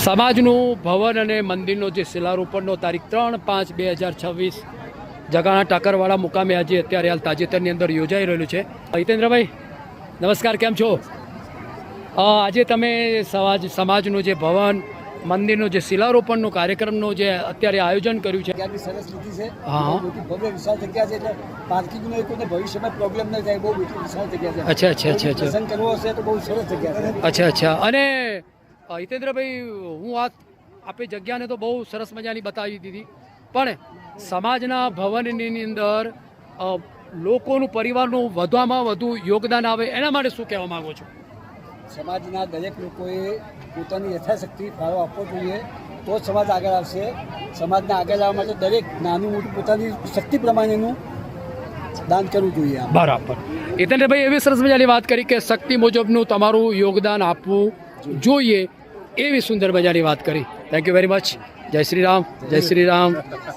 સમાજનું ભવન અને મંદિરનો જે શિલારોપણનો તારીખ 3/5/2026 જગાણા ટાકરવાળા મુકામે આજે અત્યારે હાલ તાજેતરની અંદર યોજાઈ રહેલું છે। હિતેન્દ્રભાઈ નમસ્કાર, કેમ છો? આજે તમે સમાજનું જે ભવન મંદિરનો જે શિલારોપણનો કાર્યક્રમનો જે અત્યારે આયોજન કર્યું છે, સરસ લીધી છે। હા, ભવ્ય વિશાળ જગ્યા છે, એટલે પાર્કિંગનો કોઈને ભવિષ્યમાં પ્રોબ્લેમ ન થાય, બહુ વિશાળ જગ્યા છે। અચ્છા અચ્છા અચ્છા અચ્છા દર્શન કરવો હશે તો બહુ સરસ જગ્યા છે। અચ્છા અચ્છા। અને હિતેન્દ્રભાઈ, હું આપે જગ્યાને તો બહુ સરસ મજાની બતાવી દીધી, પણ સમાજના ભવનની અંદર લોકોનું પરિવારનું વધુમાં વધુ યોગદાન આવે એના માટે શું કહેવા માંગો છો? સમાજના દરેક લોકોએ પોતાની યથાશક્તિ ફાળો આપવો જોઈએ, તો જ સમાજ આગળ આવશે। સમાજને આગળ આવવા માટે દરેક નાનું મોટું પોતાની શક્તિ પ્રમાણેનું દાન કરવું જોઈએ। બરાબર। હિતેન્દ્રભાઈ એવી સરસ મજાની વાત કરી કે શક્તિ મુજબનું તમારું યોગદાન આપવું જોઈએ, એવી સુંદર મજાની વાત કરી। Thank you very much. જય શ્રી રામ, જય શ્રી રામ।